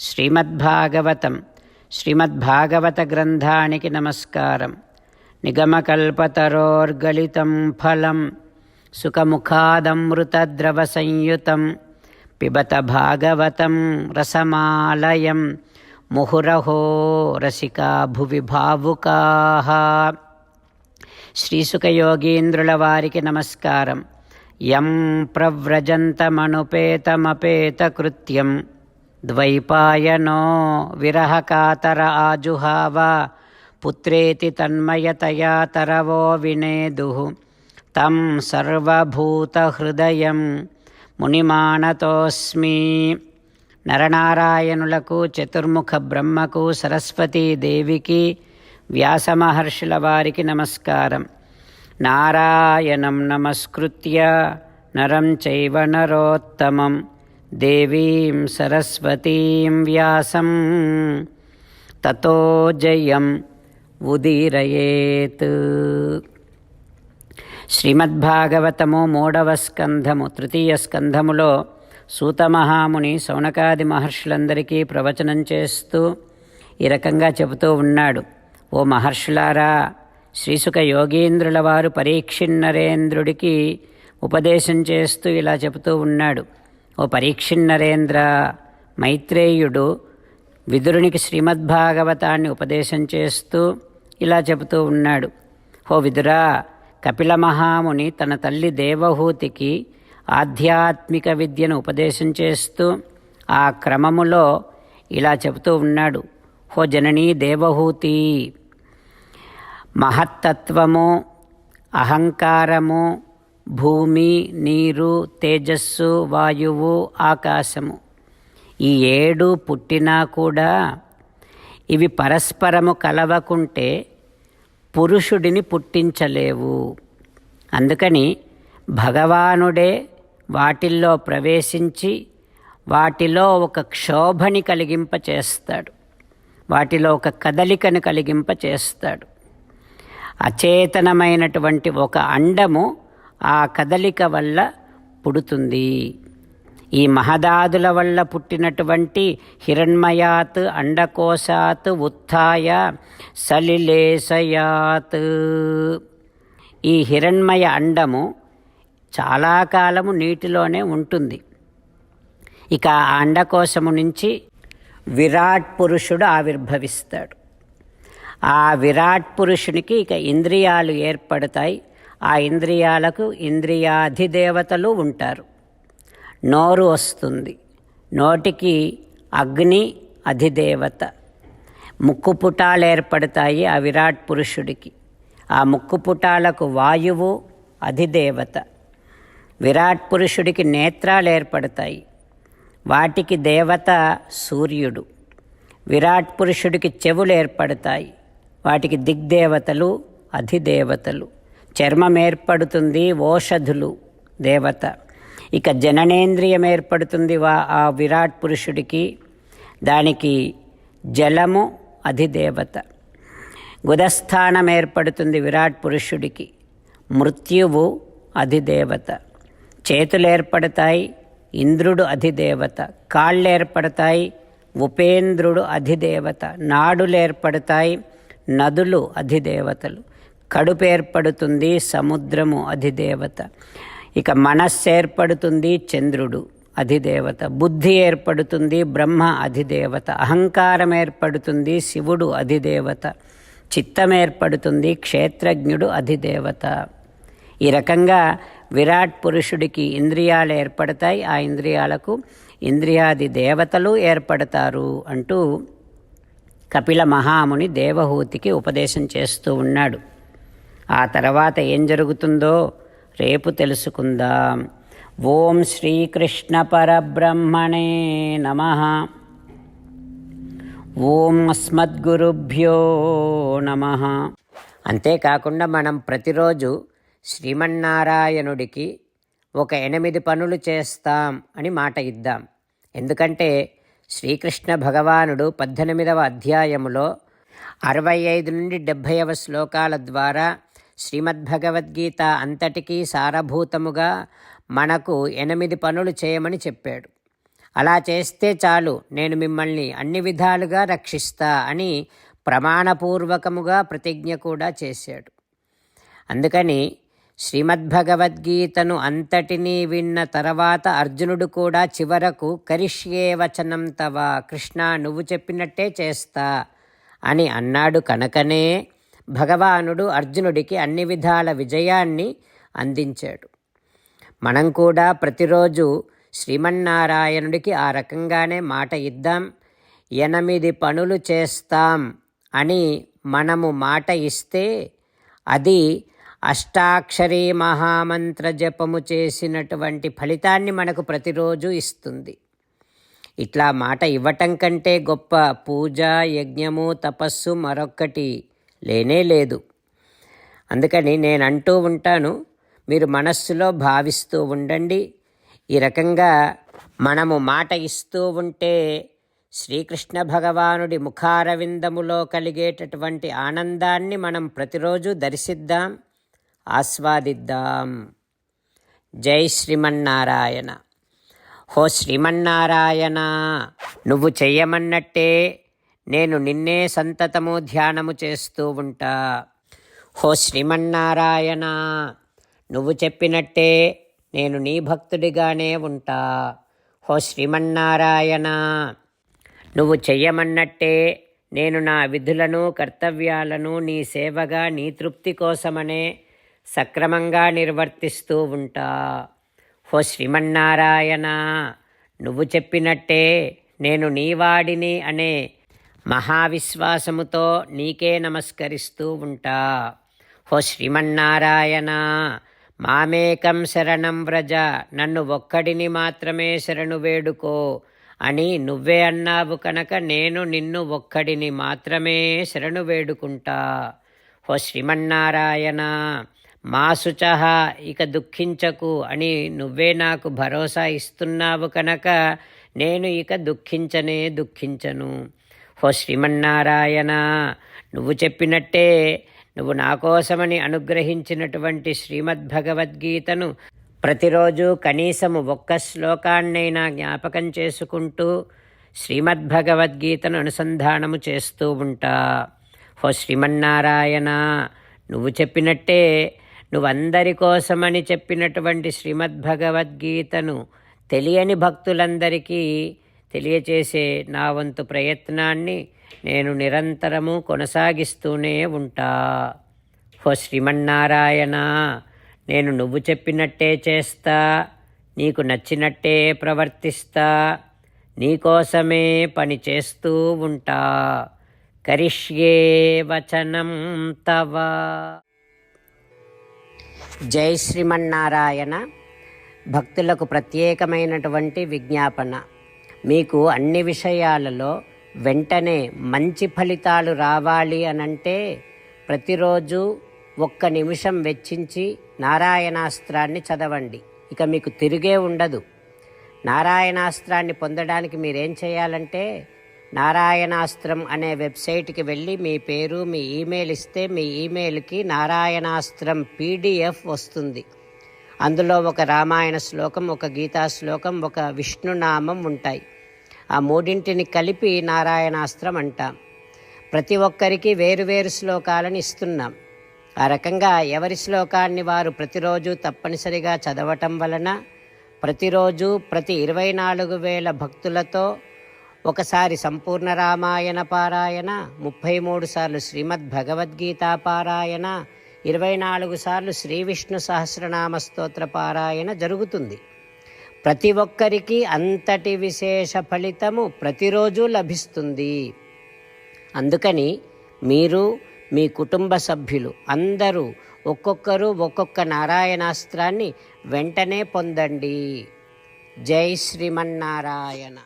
శ్రీమద్భాగవతం శ్రీమద్భాగవత గ్రంథానికి నమస్కారం. నిగమకల్పతరోర్గలితం ఫలం సుఖముఖాదమృతద్రవ సంయుతం పిబత భాగవతం రసమాలయం ముహురహో రసికా భువి భావుకాః. శ్రీసుఖయోగీంద్రుల వారికి నమస్కారం. యం ప్రవ్రజంతమనుపేతమపేతకృత్యం ద్వైపాయనో విరహకాతర ఆజుహావ పుత్రేతి తన్మయతయా తరవో వినేదుః తం సర్వభూతహృదయం మునిమానతోస్మి. నరనారాయణులకు, చతుర్ముఖ బ్రహ్మకు, సరస్వతీదేవికి, వ్యాసమహర్షుల వారికి నమస్కారం. నారాయణం నమస్కృత్య నరం చైవ నరోత్తమం దేవీం సరస్వతీం వ్యాసం తతో జయం ఉదీరయేత్. శ్రీమద్భాగవతము 3వ స్కంధము, తృతీయ స్కంధములో సూతమహాముని శౌనకాది మహర్షులందరికీ ప్రవచనం చేస్తూ ఈ రకంగా చెబుతూ ఉన్నాడు. ఓ మహర్షులారా, శ్రీసుఖ యోగీంద్రుల వారు పరీక్షిన్నరేంద్రుడికి ఉపదేశం చేస్తూ ఇలా చెబుతూ ఉన్నాడు. ఓ పరీక్షిన్నరేంద్ర, మైత్రేయుడు విదురునికి శ్రీమద్భాగవతాన్ని ఉపదేశం చేస్తూ ఇలా చెబుతూ ఉన్నాడు. ఓ విదురా, కపిల మహాముని తన తల్లి దేవహూతికి ఆధ్యాత్మిక విద్యను ఉపదేశం చేస్తూ ఆ క్రమములో ఇలా చెబుతూ ఉన్నాడు. ఓ జననీ దేవహూతి, మహత్తత్వము, అహంకారము, భూమి, నీరు, తేజస్సు, వాయువు, ఆకాశము, ఈ 7 పుట్టినా కూడా ఇవి పరస్పరము కలవకుంటే పురుషుడిని పుట్టించలేవు. అందుకని భగవానుడే వాటిల్లో ప్రవేశించి వాటిలో ఒక క్షోభని కలిగింపచేస్తాడు, వాటిలో ఒక కదలికను కలిగింపచేస్తాడు. అచేతనమైనటువంటి ఒక అండము ఆ కదలిక వల్ల పుడుతుంది. ఈ మహదాదుల వల్ల పుట్టినటువంటి హిరణ్మయాత్ అండకోశాత్ ఉత్థాయ సలిలేశయాత్, ఈ హిరణ్మయ అండము చాలా కాలము నీటిలోనే ఉంటుంది. ఇక ఆ అండకోశము నుంచి విరాట్ పురుషుడు ఆవిర్భవిస్తాడు. ఆ విరాట్ పురుషునికి ఇక ఇంద్రియాలు ఏర్పడతాయి. ఆ ఇంద్రియాలకు ఇంద్రియాధిదేవతలు ఉంటారు. నోరు వస్తుంది, నోటికి అగ్ని అధిదేవత. ముక్కు పుటాలు ఏర్పడతాయి ఆ విరాట్ పురుషుడికి. ఆ ముక్కు పుటాలకు వాయువు అధిదేవత. విరాట్ పురుషుడికి నేత్రాలు ఏర్పడతాయి, వాటికి దేవత సూర్యుడు. విరాట్ పురుషుడికి చెవులు ఏర్పడతాయి, వాటికి దిగ్దేవతలు అధిదేవతలు. చర్మం ఏర్పడుతుంది, ఓషధులు దేవత. ఇక జననేంద్రియం ఏర్పడుతుంది ఆ విరాట్ పురుషుడికి, దానికి జలము అధిదేవత. గుదస్థానం ఏర్పడుతుంది విరాట్ పురుషుడికి, మృత్యువు అధిదేవత. చేతులు ఏర్పడతాయి, ఇంద్రుడు అధిదేవత. కాళ్ళు ఏర్పడతాయి, ఉపేంద్రుడు అధిదేవత. నాడులు ఏర్పడతాయి, నదులు అధిదేవతలు. కడుపు ఏర్పడుతుంది, సముద్రము అధిదేవత. ఇక మనస్సు ఏర్పడుతుంది, చంద్రుడు అధిదేవత. బుద్ధి ఏర్పడుతుంది, బ్రహ్మ అధిదేవత. అహంకారం ఏర్పడుతుంది, శివుడు అధిదేవత. చిత్తం ఏర్పడుతుంది, క్షేత్రజ్ఞుడు అధిదేవత. ఈ రకంగా విరాట్ పురుషుడికి ఇంద్రియాలు ఏర్పడతాయి, ఆ ఇంద్రియాలకు ఇంద్రియాది దేవతలు ఏర్పడతారు అంటూ కపిల మహాముని దేవహూతికి ఉపదేశం చేస్తూ ఉన్నాడు. ఆ తర్వాత ఏం జరుగుతుందో రేపు తెలుసుకుందాం. ఓం శ్రీకృష్ణ పరబ్రహ్మణే నమః. ఓం అస్మద్గురుభ్యో నమః. అంతేకాకుండా మనం ప్రతిరోజు శ్రీమన్నారాయణుడికి ఒక 8 పనులు చేస్తాం అని మాట ఇద్దాం. ఎందుకంటే శ్రీకృష్ణ భగవానుడు 18వ అధ్యాయములో 65 నుండి 70వ శ్లోకాల ద్వారా శ్రీమద్భగవద్గీత అంతటికీ సారభూతముగా మనకు 8 పనులు చేయమని చెప్పాడు. అలా చేస్తే చాలు, నేను మిమ్మల్ని అన్ని విధాలుగా రక్షిస్తా అని ప్రమాణపూర్వకముగా ప్రతిజ్ఞ కూడా చేశాడు. అందుకని శ్రీమద్భగవద్గీతను అంతటినీ విన్న తర్వాత అర్జునుడు కూడా చివరకు కరిష్యే వచనం తవ, కృష్ణ నువ్వు చెప్పినట్టే చేస్తా అని అన్నాడు. కనుకనే భగవానుడు అర్జునుడికి అన్ని విధాల విజయాన్ని అందించాడు. మనం కూడా ప్రతిరోజు శ్రీమన్నారాయణుడికి ఆ రకంగానే మాట ఇద్దాం. 8 పనులు చేస్తాం అని మనము మాట ఇస్తే అది అష్టాక్షరీ మహామంత్ర జపము చేసినటువంటి ఫలితాన్ని మనకు ప్రతిరోజు ఇస్తుంది. ఇట్లా మాట ఇవ్వటం కంటే గొప్ప పూజ, యజ్ఞము, తపస్సు మరొక్కటి లేనే లేదు. అందుకని నేను అంటూ ఉంటాను, మీరు మనస్సులో భావిస్తూ ఉండండి. ఈ రకంగా మనము మాట ఇస్తూ ఉంటే శ్రీకృష్ణ భగవానుడి ముఖారవిందములో కలిగేటటువంటి ఆనందాన్ని మనం ప్రతిరోజు దర్శిద్దాం, ఆస్వాదిద్దాం. జై శ్రీమన్నారాయణ. హో శ్రీమన్నారాయణ, నువ్వు చెయ్యమన్నట్టే నేను నిన్నే సంతతము ధ్యానము చేస్తూ ఉంటా. హో శ్రీమన్నారాయణ, నువ్వు చెప్పినట్టే నేను నీ భక్తుడిగానే ఉంటా. హో శ్రీమన్నారాయణ, నువ్వు చెయ్యమన్నట్టే నేను నా విధులను, కర్తవ్యాలను నీ సేవగా, నీ తృప్తి కోసమనే సక్రమంగా నిర్వర్తిస్తూ ఉంటా. హో శ్రీమన్నారాయణ, నువ్వు చెప్పినట్టే నేను నీవాడిని అనే మహావిశ్వాసముతో నీకే నమస్కరిస్తూ ఉంటా. హో శ్రీమన్నారాయణ, మామేకం శరణం వ్రజ, నన్ను ఒక్కడిని మాత్రమే శరణు వేడుకో అని నువ్వే అన్నావు కనుక నేను నిన్ను ఒక్కడిని మాత్రమే శరణు వేడుకుంటా. హో శ్రీమన్నారాయణ, మా శుచః, ఇక దుఃఖించకు అని నువ్వే నాకు భరోసా ఇస్తున్నావు కనుక నేను ఇక దుఃఖించను. హో శ్రీమన్నారాయణ, నువ్వు చెప్పినట్టే నువ్వు నా కోసమని అనుగ్రహించినటువంటి శ్రీమద్భగవద్గీతను ప్రతిరోజు కనీసము ఒక్క శ్లోకాన్నైనా జ్ఞాపకం చేసుకుంటూ శ్రీమద్భగవద్గీతను అనుసంధానము చేస్తూ ఉంటా. హో శ్రీమన్నారాయణ, నువ్వు చెప్పినట్టే నువ్వందరి కోసమని చెప్పినటువంటి శ్రీమద్భగవద్గీతను తెలియని భక్తులందరికీ తెలియచేసే నా వంతు ప్రయత్నాన్ని నేను నిరంతరము కొనసాగిస్తూనే ఉంటా. హో శ్రీమన్నారాయణ, నేను నువ్వు చెప్పినట్టే చేస్తా, నీకు నచ్చినట్టే ప్రవర్తిస్తా, నీకోసమే పని చేస్తూ ఉంటా. కరిష్యే వచనం తవ. జై శ్రీమన్నారాయణ. భక్తులకు ప్రత్యేకమైనటువంటి విజ్ఞాపన. మీకు అన్ని విషయాలలో వెంటనే మంచి ఫలితాలు రావాలి అనంటే ప్రతిరోజు 1 నిమిషం వెచ్చించి నారాయణాస్త్రాన్ని చదవండి. ఇక మీకు తిరిగే ఉండదు. నారాయణాస్త్రాన్ని పొందడానికి మీరేం చేయాలంటే నారాయణాస్త్రం అనే వెబ్సైట్కి వెళ్ళి మీ పేరు, మీ ఈమెయిల్ ఇస్తే మీ ఈమెయిల్కి నారాయణాస్త్రం PDF వస్తుంది. అందులో ఒక రామాయణ శ్లోకం, ఒక గీతా శ్లోకం, ఒక విష్ణునామం ఉంటాయి. ఆ 3ంటిని కలిపి నారాయణాస్త్రం అంటాం. ప్రతి ఒక్కరికి వేరువేరు శ్లోకాలను ఇస్తున్నాం. ఆ రకంగా ఎవరి శ్లోకాన్ని వారు ప్రతిరోజు తప్పనిసరిగా చదవటం వలన ప్రతిరోజు ప్రతి 24,000 భక్తులతో ఒకసారి సంపూర్ణ రామాయణ పారాయణ, 33 సార్లు శ్రీమద్భగవద్గీత పారాయణ, 24 సార్లు శ్రీ విష్ణు సహస్రనామ స్తోత్ర పారాయణ జరుగుతుంది. ప్రతి ఒక్కరికి అంతటి విశేష ఫలితము ప్రతిరోజు లభిస్తుంది. అందుకని మీరు, మీ కుటుంబ సభ్యులు అందరూ ఒక్కొక్కరు ఒక్కొక్క నారాయణాస్త్రాన్ని వెంటనే పొందండి. జై శ్రీమన్నారాయణ.